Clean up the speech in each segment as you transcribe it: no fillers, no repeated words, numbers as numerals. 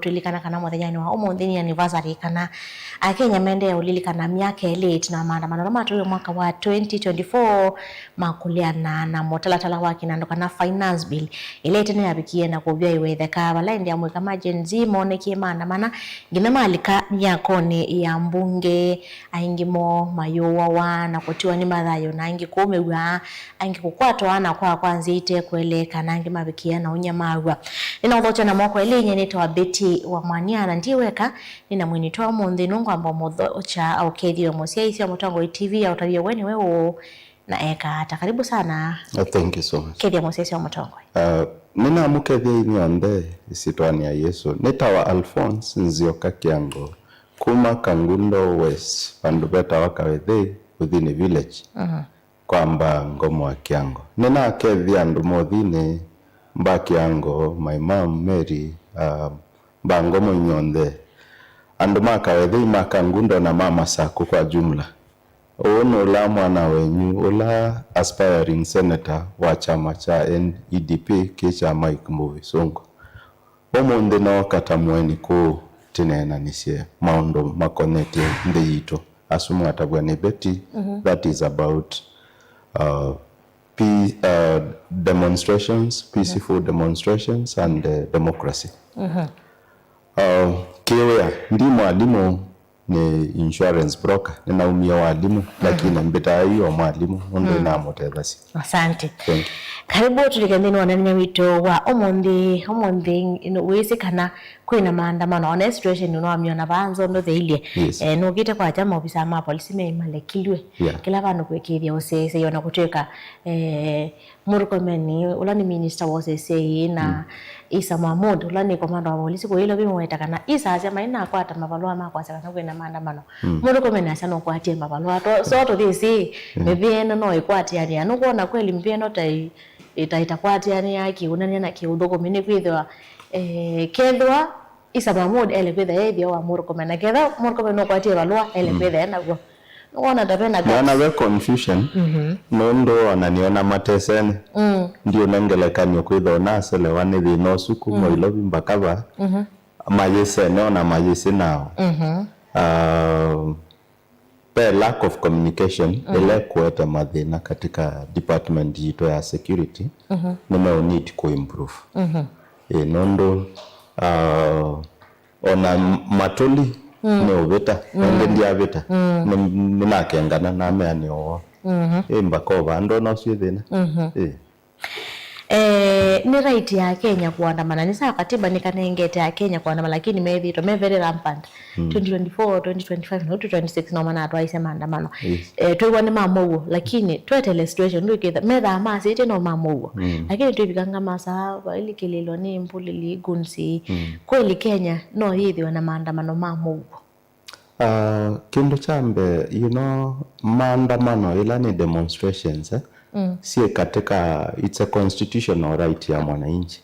tulikana kana muthenya wa umuthini anniversary kana Kenya mende ulilikana miaka elite na maandamano matatu mwaka wa 2024 makuliana na motalatala wake na ndokana finance bill ile tena yabikie na kuvya iwetheka balaindi ya mweka majenzi moneki maandamana ngina malika yakoni ya mbunge aingimo mayowa wana kutiwa ni mathayo na ingi kumewa aingi kukwatwa na kwa kwanza ite kueleka na ingi mabikia na unyamawa nina uthocha na mwako ile nyenete wa Betty wa Mwaniana ndiweka nina mwinito wa munthi nungwa muthocha au kethi wa musia isi wa Mutongo TV au tabia weni wewe na eka hata karibu sana. Thank you so much. Kethi wa musia isi wa Mutongo. Nina mukethi inyonde isitwani ya Yesu. Nitawa Alphonse Nzioka Kiango. Kuma Kangundo West. Pandubeta wakawethi within a village. Kwamba ngomo wa Kiango. Nina kethi andu mothini mba Kiango, my mom Mary, mba ngomo inyonde. Andu makawethi makangundo na mama saku kwa jumla. Ono ula mwana wenyu ula aspiring senator wa chama cha NEDP kicha Mike Mbuvi Sonko. Omunde no katamweni ku tinena nisie maundo makoneti ndeyito asumu atabwa ni Betty. That is about demonstrations, peaceful demonstrations and democracy. Kiwea ndi mwalimu ni insurance broker ninaumia walimu lakini mbeta hiyo mwalimu ndo na motethasi. Asante. Karibu tulikendeni wananya wito wa omonde wese kana kwina maandamano ona situation no amiona banzo ndo theilie no gite kwa chama ofisa ma police me malekilwe kila bantu kwekithia osese yona kuteka Murkomen ulani minister wosese na Isa Mahmud ulani komanda wa polisi ko ilo bimweta kana Isa asema ina kwata mabalwa makwa sana kwina maandamano Murkomen asana kwatie mabalwa to so to this maybe no ikwati yani anukuona kweli mpieno tai itakwati yani yaki unani na kiudoko mini kwithwa kethwa Isa Mahmud elebetha ethio wa Murkomen na ketha Murkomen no kwatie balwa elebetha na go wana tapena gas wana we confusion nondo ananiona matesene ndio nangelekanyo kwithwa na selewani thino suku moilobi mbakaba mayese na mayese nao lack of communication ile kueta madhina katika department yito ya security nime need to improve nondo ona matoli ne obeta ngendi abeta ninakengana na meani owo mbakova ndo no swithina ni right ya Kenya kuandamana ni sawa katiba ni kanengete ya Kenya kuandamana lakini methito very rampant 2024 2025 na 2026 no mana atwaise maandamano tuiwane mamogo lakini twetele situation ndio kitha metha masi ite no mamogo lakini tuibikanga masa ili kililo ni mpulili gunsi kweli Kenya no yithwe na maandamano mamogo kindu chambe maandamano ila ni demonstrations si katika it's a constitutional right ya mwananchi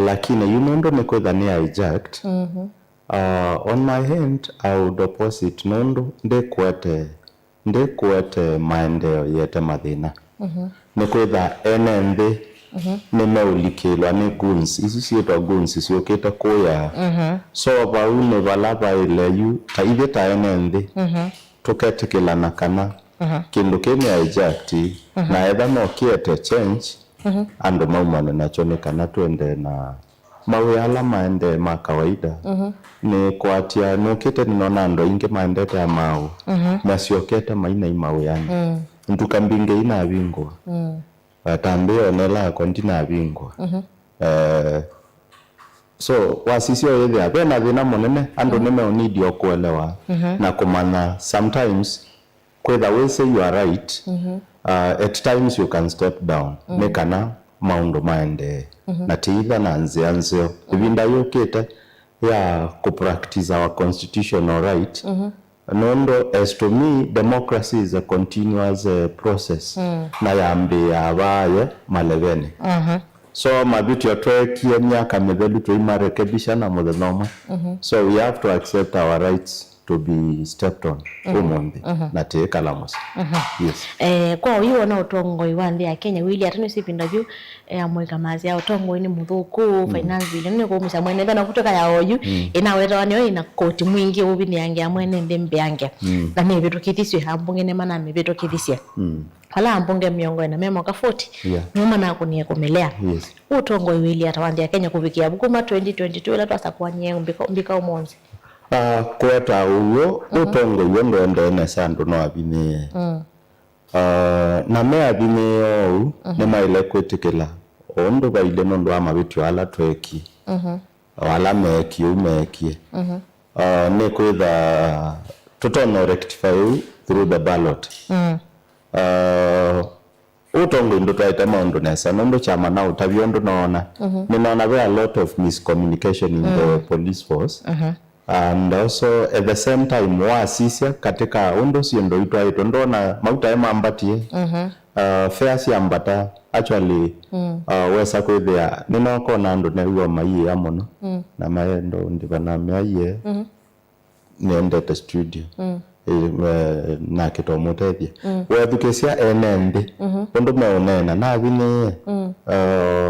lakini ndo nikwetha ni hijacked on my hand I would oppose it nondo ndekuete maendeleo yete mathina nikwetha enende nimeulikilwa ni guns isi sietwa guns sioketa kuya so baune balaba ile yu taithe ta enende tuketikilana kana kindu kini hijacked na etha no kiete change ando maumano nachonekana twende na mawela maende ma kawaida ni kwatia nokete ninona ndo inge maendete ya mau na siokete maina imaweyani ntukambinge ina abingwa tambio nela kontina abingwa so wasisio yethe abena thina monene ando nime need yo kuelewa na kumana sometimes whether we say you are right at times you can step down nekana maundo maende na tiitha na nzianzio ibinda yokete ya kupractice our constitutional right nondo as to me democracy is a continuous process na yambe abaye malevene so mabitu yatwekie myaka mithelu tuimarekebisha na muthenoma so we have to accept our rights to be stepped on umuthi na tekala musi. Yes. Kwa hiyo na utongoi wa nthi ya Kenya wili atano sipinda juu amweka mazi ya utongoi ni muthuku finance bill ni kumisha mwene na kutoka ya oyu inaweta wanyo ina koti mwingi ubini yange ya mwene ndembe yange na ni bitu kithiswe hambunge ne mana bitu kithisye hala ambunge miongo na memo ka 40 nyuma na kunie kumelea utongoi wili atawandi ya Kenya kubikia bukuma 2022 la twasa kwa nye mbika umonzi kweta uyo utongoi wendo ende sandu no abine na me abine o ne maile kwetikela ondo baile nondo amabitu ala tweki wala meki umeki ne kwetha totono rectify through the ballot utongo ndo twaita maundu nesa nondo chama na utavyondo naona ninaona there a lot of miscommunication in the police force and also at the same time wasisia katika undo siendo itwaito ndona mauta emambatie fair ambata actually wesa kwithia ninoko na ndo newo mai ya mono na maendo ndibana maye niendete studio na kitomutethia wethukesia enendi undu meonena na bine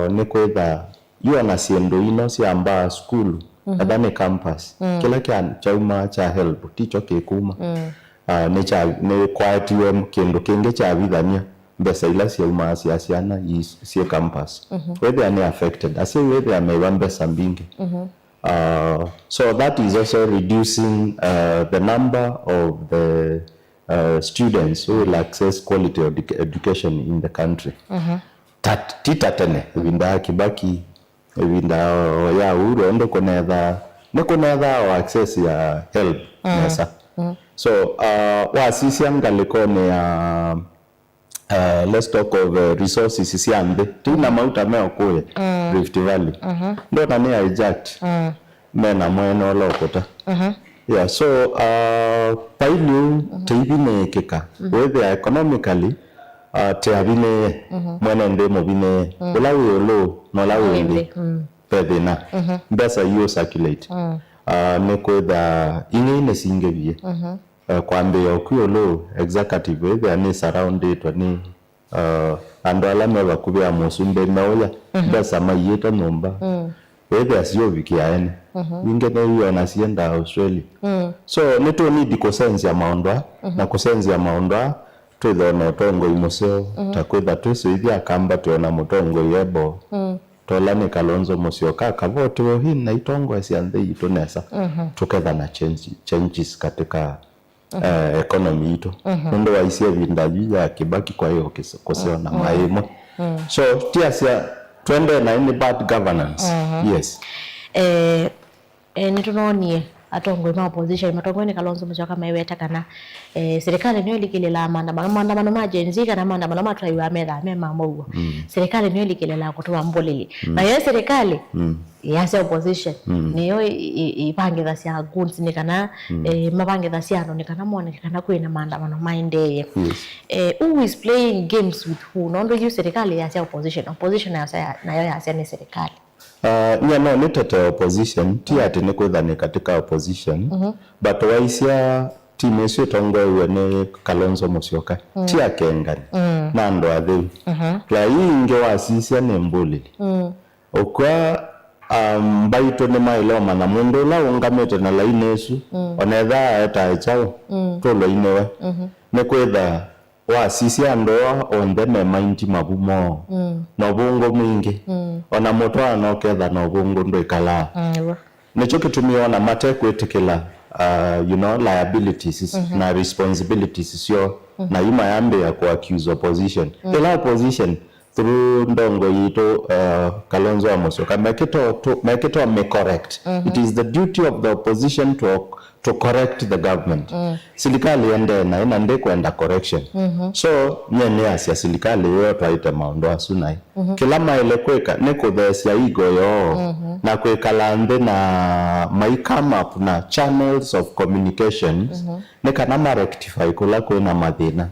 ni kwitha yuona siendo ino siamba school adane campus kila kia chauma cha help ticho kikuma ni kwatiwe kindu kingi cha bithania mbesa ila siauma siana si campus whether are affected I say whether are mbesa mbingi so that is also reducing the number of the students who will access quality education in the country. Titatene vinda Kibaki vinda ya uro ndo kunetha access ya help nesa. So wasisi angalikone ya let's talk of resources siambe tina mauta meo kwe Rift Valley ndo na ni hijacked mena mweno lokota yeah so pailu teibine keka whether economically teabine mwene ndemo bine ulawe lo no lawe ndi pedina mbesa yo circulate neko da ingine singebie kwambe yokulo executive whether ni surrounded ni ando alame bakubya musumbe naoya mbesa mayeta nomba whether sio vikiaene ingene hiyo anasienda Australia so neto need kusense ya maondwa na kusense ya maondwa twithona tongo imoseo takwitha twisuithia kamba tuona mutongo yebo tolani Kalonzo Musyoka kavoto hii na itongo asianthe itonesa tuketha na changes katika economy ito ndo waisia vindaji ya Kibaki kwa hiyo koseo na maimo so tiasia twende na any bad governance yes nitunonie atongwe ma opposition matongwe Kalonzo Musyoka maiweta kana serikali niyo likilela maandamano majenzi kana maandamano matwaiwa metha mema mauwa serikali niyo likilela kutoa mboleli na yo serikali yase opposition niyo ipangitha cia goods ni kana mapangitha cia no ni kana mone kana kwina maandamano maendeye who is playing games with who nondo yu serikali yase opposition nayo yase ni serikali no nitete opposition tiate ni kwithani katika opposition but waisia timu icio tongoiwe ni Kalonzo Musyoka tia kengani na ndo atheu la inge wasisia ni mbulili okwa baito ni mailo mana mundu la ungamete na laini isu onetha eta chao tolo inewe ni kwitha wasisia ndoa ondeme mainti mabumo no bungo mwingi ona motwa no ketha no bungo ndo ikala nicho kitumio na mate kwetikila liabilities na responsibilities sio na ima yambe ya ku accuse opposition ila opposition through ndongo yito Kalonzo Musyoka make it correct it is the duty of the opposition to correct the government serikali ende na ina ndiko enda correction so nyene asia serikali yo twaite maondo asunai kila maile kweka neko thesia igo yo na kwekala nde na mai come up na channels of communications neka na rectify kula kwena mathina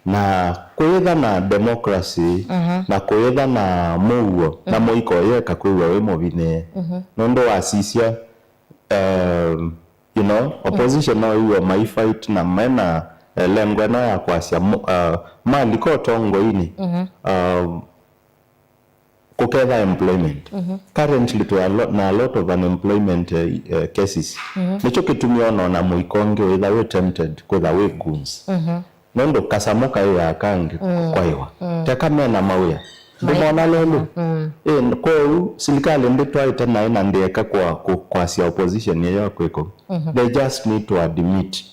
na kwetha na democracy na kwetha na muo na moiko yeka kwiwa we mobine nondo wasisia you know, opposition no hiyo my fight na mena lengo na ya kwasia mali ko tongo ini kuketha employment currently to a lot of unemployment cases nicho kitumio na muikonge whether we tempted kwetha we guns nondo kasamuka ya kangi kwa hiyo tekamena mawia ndimona lelo ko serikali nditwaite na ina ndeka kwa sia opposition yeyo kweko they just need to admit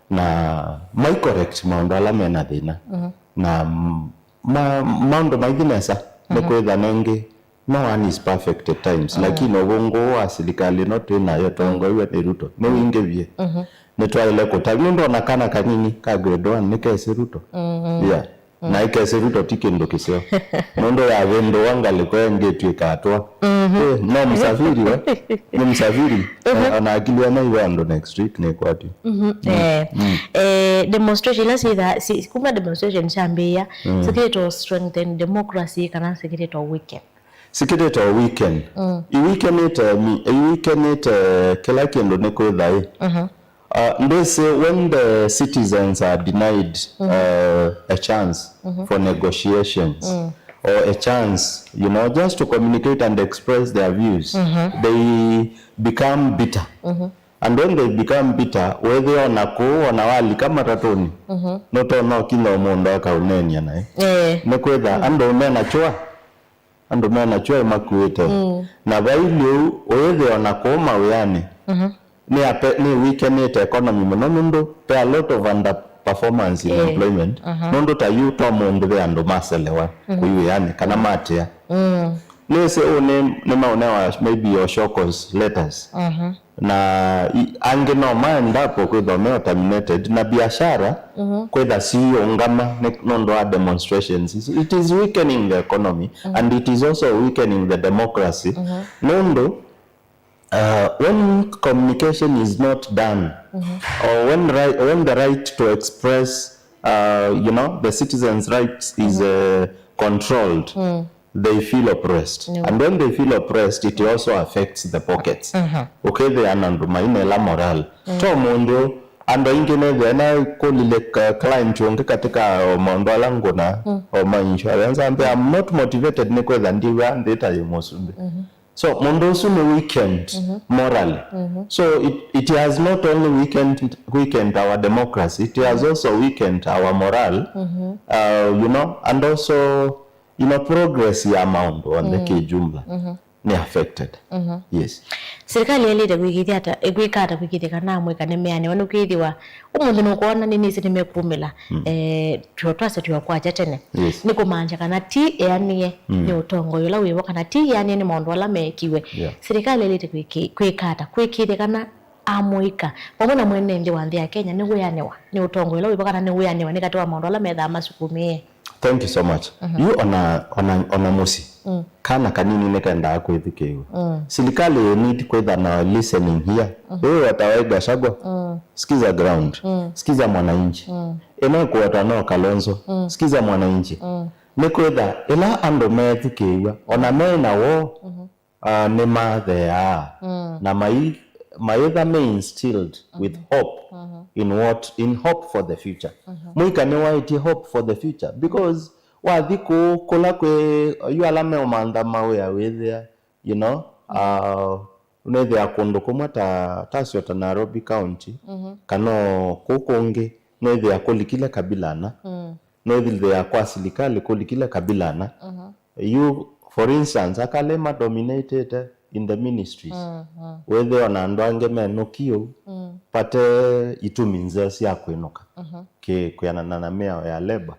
na my correct maundu ala mena thina na maundu mainginesa nikwetha nengi no one is perfect at times lakini obongo wa serikali no twina yo tongo iwe ni Ruto no ingevie nitwaile kutabi ndona kana kanini kagwedwa nikese Ruto yeah na ikese Ruto tikindo kiseo nondo ya vendo wangali kwenge twikatwa no msafiri ni msafiri ana akili ana iwando next week ne kwati demonstration la si kuma demonstration chambia secretary strengthen democracy kana secretary weekend secretary weekend I weekend it kila kendo ne ko dai they say when the citizens are denied a chance for negotiations or a chance, you know, just to communicate and express their views, they become bitter. And when they become bitter, whether on wali kama tatoni, noto no kila umondo waka unenya na nekwetha ando mena chua imakuete na vailio whether onakoma weane ni weaken economy muno pe a lot of underperformance in employment nondo ta you to mundu be ando maselewa kuyu yani kana matia lese ne maonewa maybe your shockers letters na ange no maenda po kwetha terminated na biashara kwetha siyo ngama nondo a demonstrations it is weakening the economy and it is also weakening the democracy nondo when communication is not done or when the right to express you know the citizens' rights is controlled they feel oppressed and when they feel oppressed it also affects the pockets okay they ananduma ina moral to mundo ando ingine vena kolile client yonke katika mondo langu na o ma insurance ambe I'm not motivated ne kwetha ndiwa ndeta yemosumbe so mundo sune weekend morally so it has not only weakened our democracy, it has also weakened our morale you know, and also you know progress ya mambo on the kijumla ni affected yes serikali ile kwigithia hata kwikata kwigithia kana mweka nemeane wano kwithiwa umundu no kuona nini sini mekumila twatwase twakwacha tene ni kumanja kana ti yani ni utongo yola wiwo kana ti yani ni maundu ala mekiwe serikali ile kwikata kwikithia kana amoika pamona mwene ndi wanthi ya Kenya ni guyanewa ni utongo yola wiwo kana ni guyanewa ni katwa maundu ala metha masukumie. Thank you so much. You ona musi kana kanini nekaenda kwithikewe serikali need kwetha na listening here wewe watawaiga shagwa sikiza ground sikiza mwananchi ena kuota no Kalonzo sikiza mwananchi ni kwetha ila ando methikewa ona mena wo ni mathea na my either may instilled with hope in hope for the future muikane waiti hope for the future because wathiko kola kwe you alame omanda mawe awethia you know unethia kundu kumwe tasio ta Nairobi County kano kukungi nethia kulikile kabilana nethia kwa serikali kulikile kabilana you for instance akalema dominated in the ministries whether ona ndwange menokio pate ituminze sia kwinuka ke kuyana na mea ya labor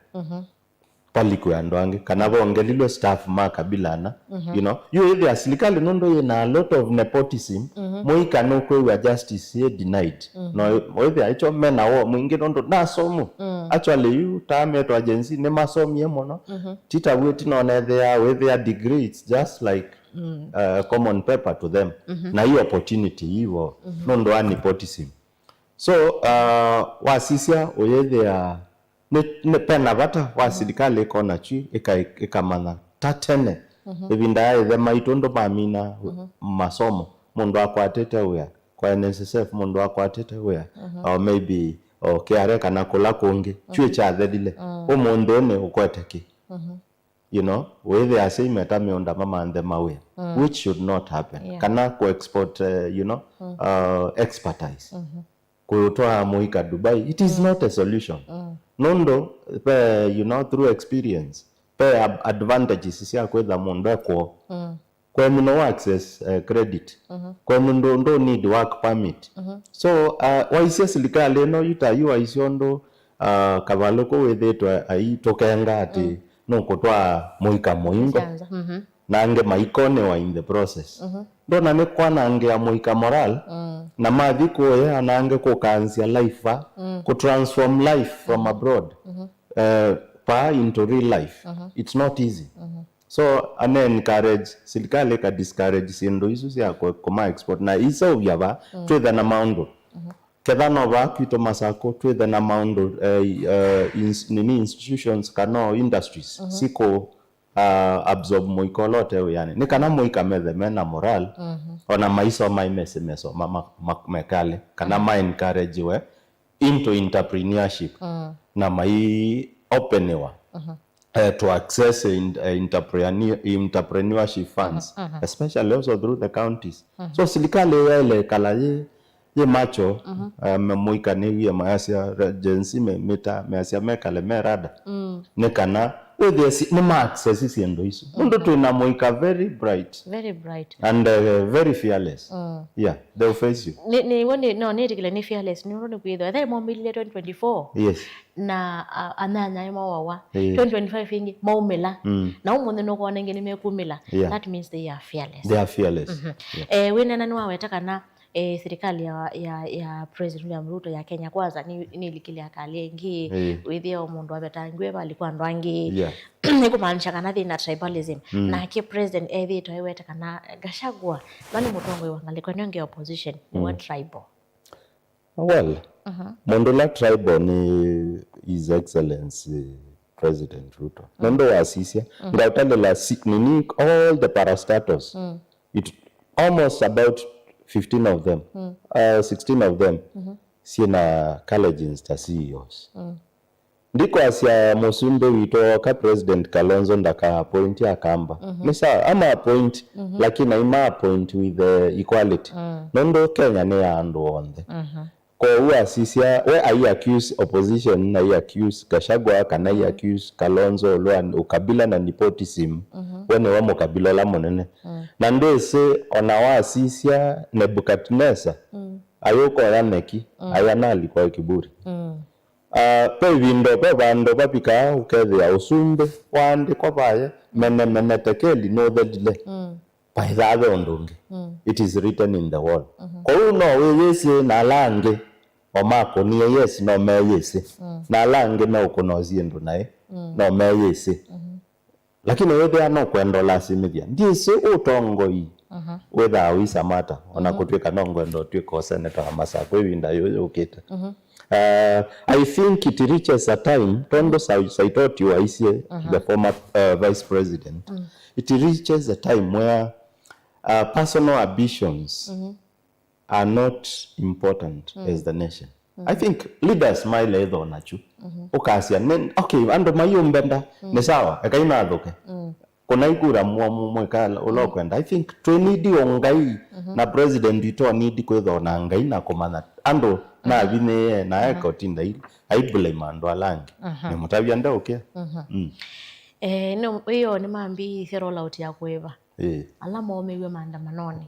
paliko ya ndwange kana bongelilo staff makabilana you know you either serikali nondo ina a lot of nepotism moika no kwe justice ye denied no whether icho mena wo mwingi nondo nasomo actually you time to agency ne masomi mono tita weti no na there with their degree it's just like common paper to them na hiyo opportunity hiyo nondo ani nepotism so wasisia oyethea ne pena bata wa serikali kona chi ikamana tatene evinda ya the maitondo mamina masomo mundu akwatete uya kwa NSSF mundu akwatite wea or maybe KRA kana kula kungi chwe cha thedile umundu ne ukwete ki you know with the assignment ameonda mama and the mawe which should not happen kana ku export you know expertise kutoa muika Dubai it is not a solution nondo you know through experience advantages sia kwetha mundu ekwo kwa muno access credit kwa mundu ndo need work permit so waisia serikali no yutayu aisiondo kavaloko wethetwa ai tokenga ati no kutwa muika muingo nange maikone wa in the process ndona ne kwana nge ya muika moral na mathi kuoya anange kukansia life ku transform life from abroad pa into real life it's not easy so ane encourage serikali ka discourage sindo isu sia kwa export na isa ubyaba twetha na maundo kethano ba kwito masako twetha na maundo institutions kana industries siko absorb moikolote yani ni kana moika methe mena moral ona maiso maimesemeso mekale kana ma encourage we into entrepreneurship na mai openewa to access entrepreneurship funds especially also through the counties so serikali ile kala ye macho moika ni mayasia agency measia mekale merada ne kana with ni access isiendo iso ndo tuna moika very bright and very fearless yeah they'll face you ni woni no ni tikile ni fearless ni roni kwitho they mo 2024 yes na ananya yemo wawa 2025 ingi maumela na umunde no kuona ngeni mekumela that means they are fearless wena nani waweta kana serikali ya President William Ruto ya Kenya kwanza ni likile akalengi withia umundu abetangwe balikuwa ndwangi nikumaanisha kana thina tribalism na ke president ethito eweta kana Gachagua nani mutongwe wangaliko nyonge opposition ni wa tribal well mundu la tribal ni His Excellency President Ruto nando wasisia ngautale la nini all the parastatals it almost about 15 of them 16 of them sina colleges ta CEOs ndiko asia musumbe wito ka President Kalonzo ndaka appoint akamba misa ama appoint lakini ima appoint with the equality nondo Kenya ne ando onde kwa huwa sisia we ai accuse opposition na ai accuse Gachagua kana ai accuse Kalonzo lo ukabila na nepotism wene wa mukabila la monene na ndese onawa sisia Nebukadneza ayoko yaneki ayanali kwa kiburi pe vindo pe bando papika ukethia usumbe wande kwa baye mene tekeli no thedile by that ondonge it is written in the wall kwa uno weyese na lange omako ni yes no meyese na lange na ukonozie ndo nae no meyese lakini wewe ana kwendo la simithia ndise utongoi whether we samata ona kutweka nongo ndo twiko senator amasako winda yo ukita I think it reaches a time tondo saitoti wa isie the former vice president it reaches a time where personal ambitions are not important as the nation I think leaders smile either nachu ukasia okay ando mayumbenda ni sawa ekaina thoke kuna igura mwekala ulokwenda I think we need ongai na president ito need kwetho na ngai na komana ando na bine na ekotinda I blame ando alangi ni mutabya ndoke no hiyo ni mambi roll out ya kweva alama omewe maandamanoni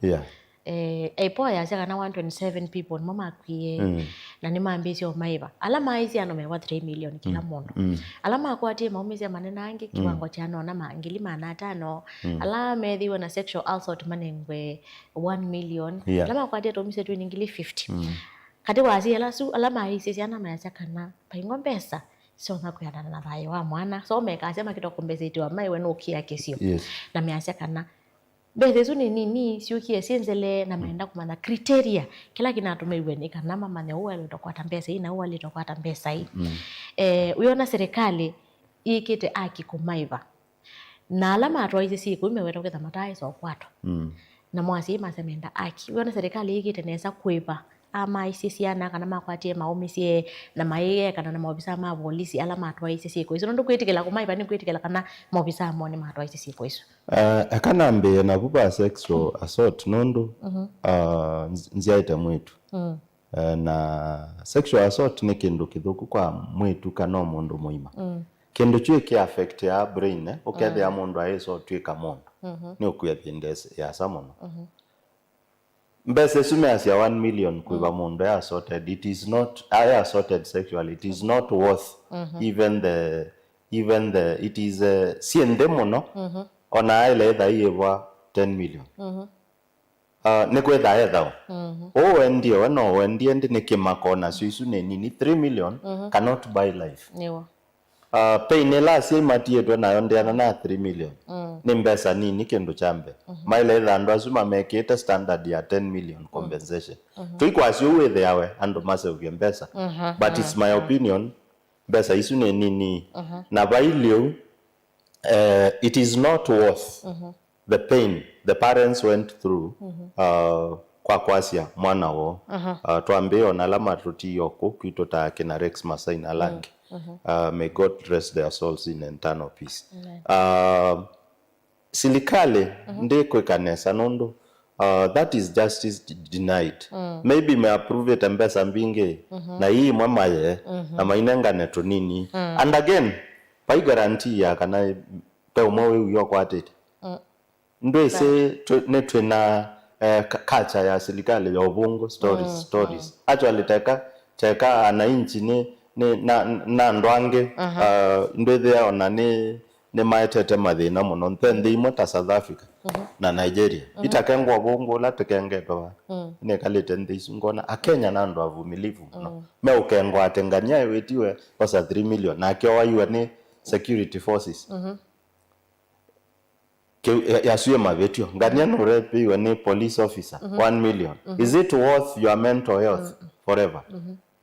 epoa ya saka na 127 people mama akwie na ni maambisi o maiba alama hizi anomewa 3 million kila mundu alama akwati maumizi manena angi kiwango cha nona mangili mana 5 alama methiwa na sexual assault manengwe 1 million alama akwati tomise tu ngili 50 kati wazi alama hizi yana mayasaka na paingo pesa so nakuyana na bayo wa mwana so mekasema kitokombezeti wa mai wenu ukia kesio na mayasaka na bethezu nini siukie sienzele na maenda kumana criteria kila kinatumiwe ni kana mama ne uwa litokwata pesa hii na uwa litokwata pesa hii uiona serikali ikite aki kumaiva na alama atwa hizi siku imeweta kwetha matai so kwato na mwasi masemenda aki wona serikali igitenesa kwipa ama isisiana kana makwatie maumisie na maiye kana na maobisa ma polisi ala matwa isisiko iso ndo kwitikela kumaipa ni kwitikela kana maobisa amone matwa isisiko iso akanambe na buba sexual assault nondo nziaita mwetu na sexual assault ni kindu kithuku kwa mwetu kana mundu muima kindu chue ki affect ya brain ukethia mundu aiso twika mundu ni ukuya thindes ya samono mbese sumeasia 1 million kuiva mundu ya assaulted, it is not assaulted sexually, it is not worth even the it is siende muno ona ile etha iwa 10 million ne kwetha etha wendie wano wendie ndi nikimako suisu ne nini 3 million cannot buy life niwa pain la si matietwe nayo ndiana na 3 million ni mbesa nini kindu chambe maile etha andu asuma mekite standard ya 10 million compensation tuikwasio wethe yawe andu maseuvye mbesa but it's my opinion mbesa isu ne nini na bailio it is not worth the pain the parents went through kwa kwasia mwana wo twambeo na lama tutio kwito ta kina Rex Masai na Langi may God rest their souls in eternal peace silikale ndekwe kanesa nondo that is justice denied maybe me approve it mbesa mbinge na hii mwamaye na mainengane to nini and again by guarantee ya kana pe umwe uyo kwatete ndwese netwe na culture ya silikale ya ubungo stories actually teka anainchi ni na ndwange ndwethe ona ni maetete mathina muno nthendi imwe ta South Africa na Nigeria itakengwa bungu la tekengetwa ne kalete ndisu ngona akenya na ndo avumilivu muno me ukengwa atengania wetiwe kosa 3 million na kyo wa ni security forces yasuye mavetio ngania no repi ni police officer 1 million is it worth your mental health forever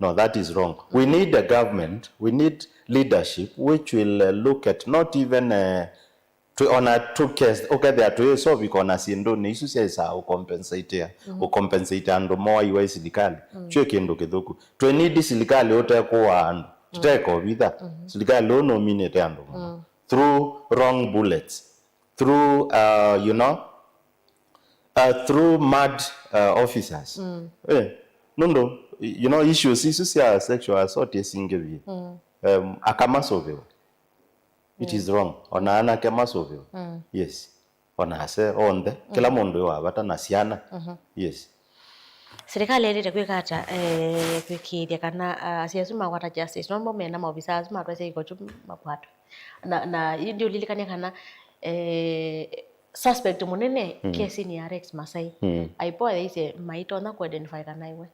no, that is wrong. We need a government, we need leadership which will look at not even to on a two case okay there to so because asindo ni isu sia ucompensate ando mo iwe silikali chwe kindu kithuku to need silikali ote kwa ando tuteko bitha silikali lo nominate ando through wrong bullets through through mad officers nondo issues isu ya sexual assault yesingevi akamasovewa it is wrong ona ana kemasovewa yes ona ase onde kila mundu wabata na siana yes serikali erite kwikata kwikithia kana asiasuma kwata justice nombo mena maobisa asuma twese ikochu mapwato na ndio lilikania kana suspect munene kesi ni Rex Masai aipo ise maito na ku identify kana iwe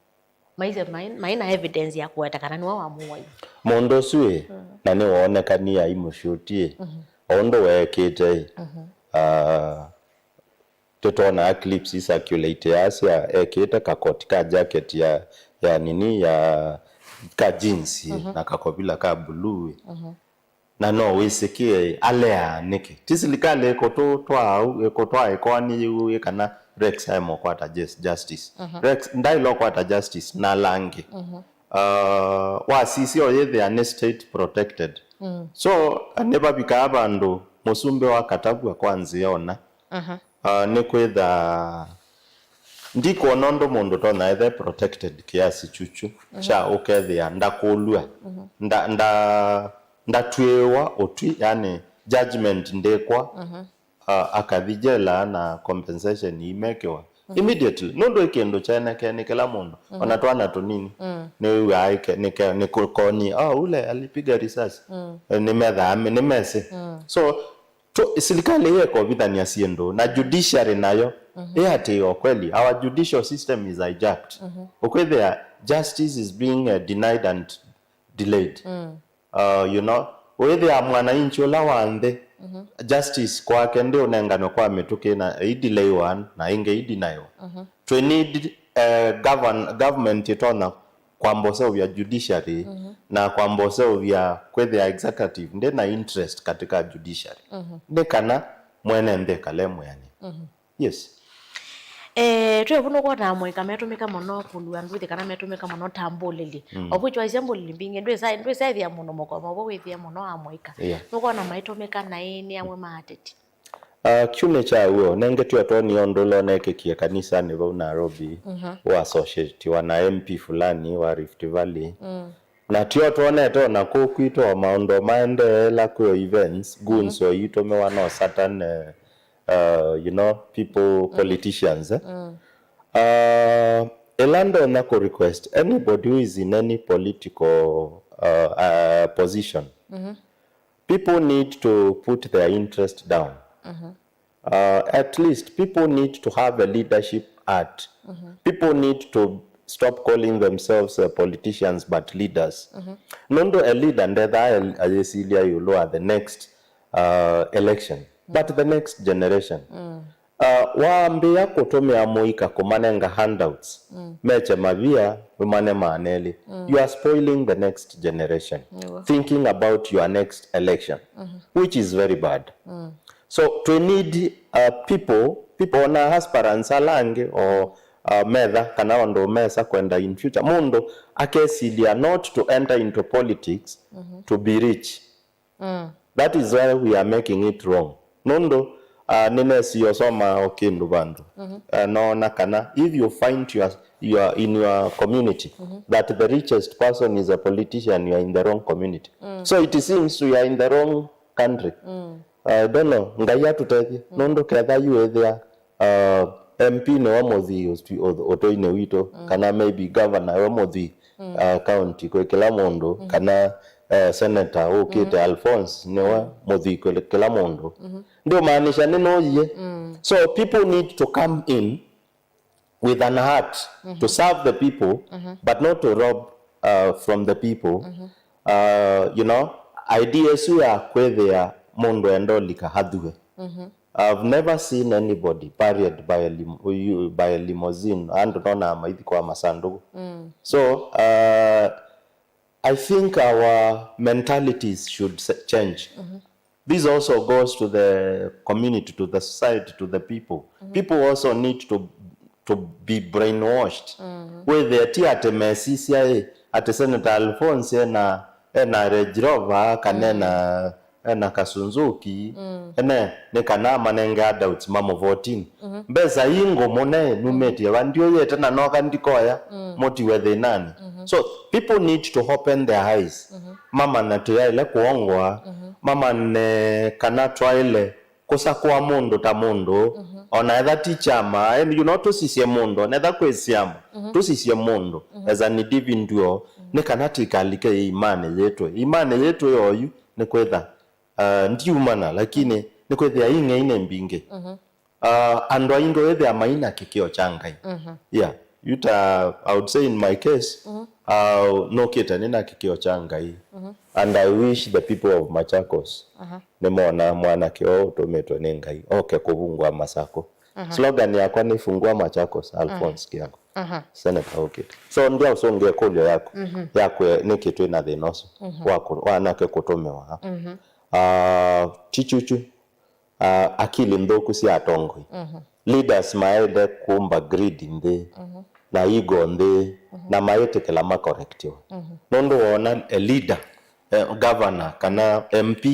maina evidence ya kuweta kana ni wa muwa mondo suwe na ni wonekania imushutie ondo wekete totona clips circulate asia ekete kakoti ka jacket ya nini ya ka jeans na kakobila ka blue na no wisikie alea niki tisilikale ekotwa ekwani yu kana Rex aimo kwata justice Rex ndailo kwata justice na Langi wa sisi oyethe ane state protected so neba bika abandu musumbe wa katabu kwanzi yona ne kwetha ndiko nondo mundu tona ethe protected kiasi chuchu cha ukethia ndakulua ndatwewa otwi yani judgment ndekwa akadhijela na compensation imekewa immediately nondo ikendo chana kene kila mundu onatwana to nini ni waike ni kokoni ule alipiga risasi ni medha ni mese so serikali yeko bidhani asiendo na judiciary nayo ate kweli our judicial system is hijacked there justice is being denied and delayed whether mwananchi ola wande justice kwake ndio nengano kwa metuke na delay one na inge deny to need government itona kwambose vya judiciary na kwambose vya kwethe executive nde na interest katika judiciary ndekana mwene ndeka lemo yani yes Tuyo puno kwa na mwika metumika mono kulu anduthi kana metumika mono tambulili obucho aisembulili mbinge ndwe sai thia mono moko mabo withia mono amwika nuko na maitumika na ini amwe mateti kiume cha huo nenge tu atoni ondolo nekekia kanisa ni wa Nairobi wa associate wana MP fulani wa Rift Valley na tio tuone to na kukwito maondo maende la kwa events gunso yitome wana certain you know people politicians elando na ko request anybody who is in any political position people need to put their interest down. At least people need to have a leadership art. People need to stop calling themselves politicians but leaders. Nondo a leader and that ayesilia yulo at the next election, but the next generation. Waambia kutome amoika kumanenga handouts. Meche mavia umane maneli. You are spoiling the next generation. Thinking about your next election, which is very bad. So to need people na aspirants alange or medha kana ondo mesa kwenda in future mundo akesilia not to enter into politics to be rich. That is why we are making it wrong. Nondo nene siyo soma okindu bandu no nakana if you find you are in your community that the richest person is a politician, you are in the wrong community. So it seems you are in the wrong country. I don't know ngaya tutethie nondo ketha you there MP no wamothi otoine wito kana maybe governor wamothi county kwekela mondo kana senator okite Alphonse newa mothi kwekela mondo ndio maanisha neno ye. So people need to come in with an heart to serve the people but not to rob from the people. You know ideas ya kwethia mondo endolika hadwe. I've never seen anybody buried by a limousine and nona maithi kwa masanduku. So I think our mentalities should change. This also goes to the community, to the society, to the people. People also need to be brainwashed. Where they ati mesisia ati Senator Alphonse na Range Rover kanena na kasunzuki ne kana manenga doubts mamo 14 mbeza ingo mone numeti bandio yete na noka ndikoya moti wethe nani. So people need to open their eyes. Mama na tuyaile kuongwa mama ne kana twaile kosa kwa mundo ta mundo ona either teacher ma and you know to sisie mundo na either kwesiamo to sisie mundo as an individual ne kana tikalike imani yetu yoyu ne kwetha ndiumana lakini nikwethia inge ine mbinge andwa ingo wethia maina kikio changai yeah I would say in my case no kita nina kikio changai and I wish the people of Machakos nemona mwana kio tometo nengai okay kubungwa masako slogan yakwa ni fungua Machakos Alphonse Kiango Senator Okit. So ndio usonge kolyo yako nikitu ina thinoso wako wanake kutomewa chichuchu akili mdoku si atongoi leaders maende kumba greed inde na ego inde na maete kala ma corrective nondo wona a leader governor kana MP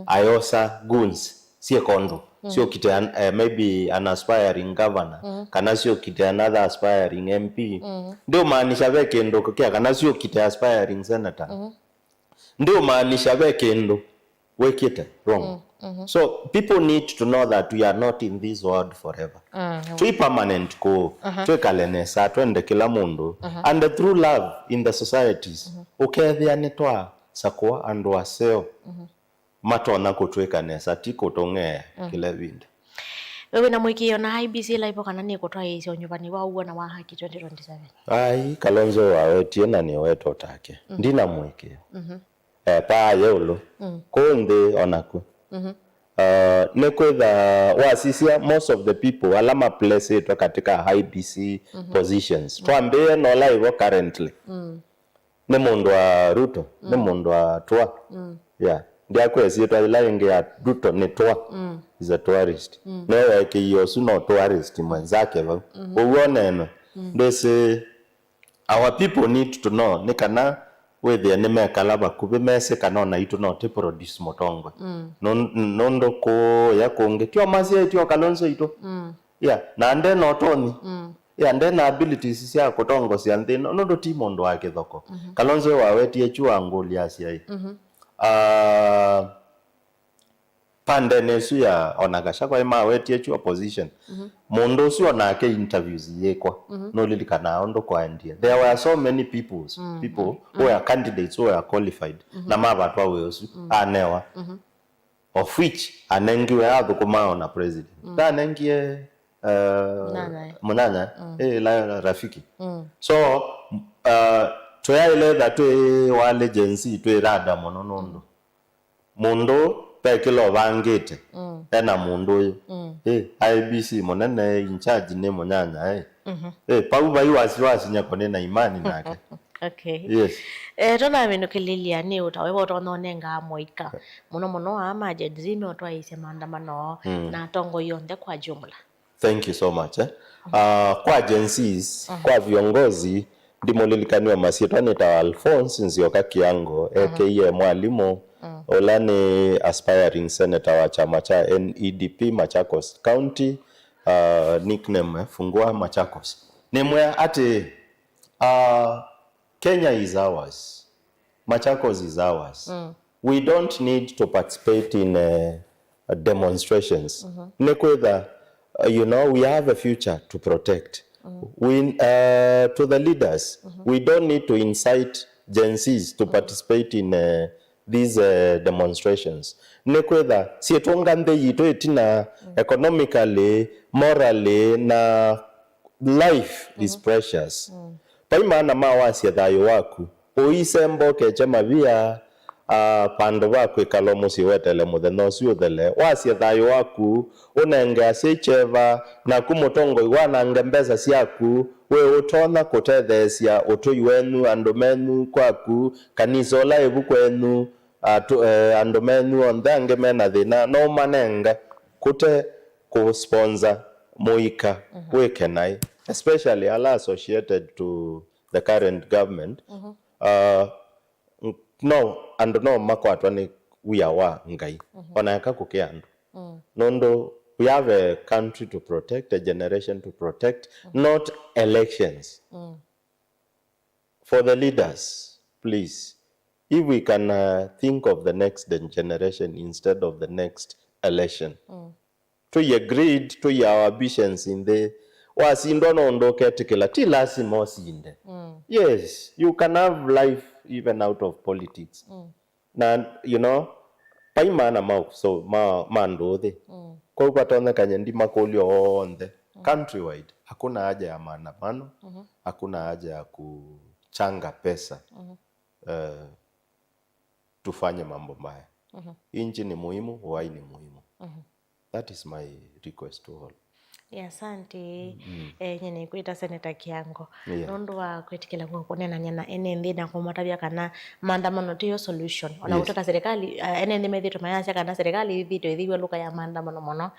ayosa guns si kondo sio kite maybe an aspiring governor kana sio kite another aspiring MP ndio maanisha weke ndo kia kana sio kite aspiring senator ndio maanisha weke ndo wekite wrong. So people need to know that we are not in this world forever. To permanent ko to kalenesa twende kila mundu and through love in the societies ukethia nitwa sakwa andu aseo matona kutweka nesa tiko tonge kila vinde. Wewe na mwikio na IBC live kana ni kutwa hizo nyumbani wa uona wa haki 2027. Ai Kalonzo wawe tiena ni weto take ndina mwikio pa yolo konde onaku nekwetha wasisia most of the people alama place it katika IBC positions twambie no live currently ne mundu wa Ruto ne mundu wa Twa yeah ndia kwesi to ila inge ya Ruto ni tour is a tourist no weke yosu no tourist mwenzake ba uone no they say our people need to know ni kana wethe ni mekala bakubi mese kana na itu no te produce motongwe nondo ko ya konge tio masia tio Kalonzo ito yeah na nde no toni yeah nde na abilities cia kotongo cia nthi nondo ti mondo wake thoko Kalonzo wawetie chua ngoli acia pande nesu ya onagasha kwa mawetie chua position mondo ucio nake interviews yekwa no lilikana ondo kwa ndia there were so many people who are candidates who are qualified na mabatwa weosu anewa of which anengiwe athukuma na president anengie Munana la rafiki so twaile that wale agency twirada mono nondo mundo pekilo bangite ena mundo IBC monene in charge ne Munyanya pau bai wasiwasi nyakone na imani nake okay yes tona minukililia ni utawe boto nonenga moika muno ama agency me otwa ise maandamano na tongo yonde kwa jumla. Thank you so much kwa agencies kwa viongozi ndimo lilikaniwa masietwa ta Alphonse Nzioka Kiango aka mwalimu olani aspiring senator wa chama cha NEDP Machakos County nickname Fungua Machakos nemwe ati Kenya is ours, Machakos is ours. We don't need to participate in demonstrations nekwetha you know we have a future to protect we to the leaders we don't need to incite Gen Zs to participate in these demonstrations nekwetha sietonga nthe yitu itina economically morally na life is precious paimana mawasia thayo waku uisembo keche mavia pando bakwe kalomo siwetele muthenya ucio thele wasia thayo waku unenge asecheva na kumotongo iwana ngembeza ciaku we utona kutethecia utui wenu andu menu kwaku kanisa la ebu kwenu andu menu onthange mena thina no manenga kute ku sponsor muika wekenai especially all associated to the current government no and no makwatwa ni we are ngai onaka kukiandu nondo we have a country to protect, a generation to protect, not elections. For the leaders, please, if we can think of the next generation instead of the next election, to agreed to our ambitions in the wasindo nondo ketikela ti lazima osinde. Yes, you can have life even out of politics. Na you know paimana so mandothe kwa upatone kanyendi makolio onde countrywide hakuna haja ya maandamano hakuna haja ya kuchanga pesa tufanye mambo mbaya inchi ni muhimu uhai ni muhimu that is my request to all. Asante nyene kwita Senator Kiango nondo wa kwetikela kwa kunena nyana NND na kumatabia kana maandamano tiyo solution ona utaka serikali NND medhito mayasha kana serikali hivi to hivi luka ya maandamano mono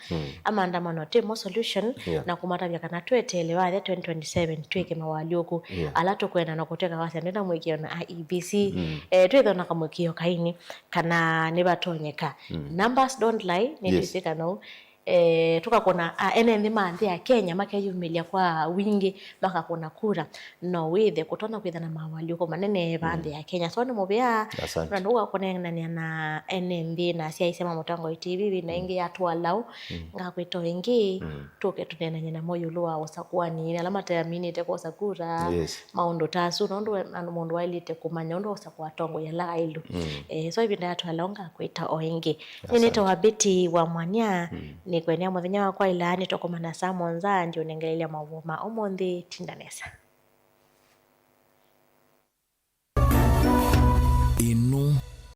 maandamano timo solution na kumatabia kana twetelewa 2027 tweke mawalioku alato kwenda na kuteka wasi ndenda mwekio na IEBC twetho na kamwekio kaini kana nibatonyeka numbers don't lie nitisika no tukakona NND maanthi ya Kenya makeyumilia kwa wingi makakona kura no withe kutona kwitha na mawali uko manene baadhi ya Kenya so ni mubia nduga konengana na NND na cia isema mutango TV na ingi atwalau ngakwito ingi tuke tunena nyina moyo lwa osakwani alama ta minute kwa sakura maundo tasu ndo mundu wailite kumanya ndo osakwa tongo ya lailu so ibinda atwalau ngakwita oingi nito wabiti wa mwanya ni kwenia muthenya wakwa ilani tokomana samonza ndio nengelelea mavuma omonde tindanesa inu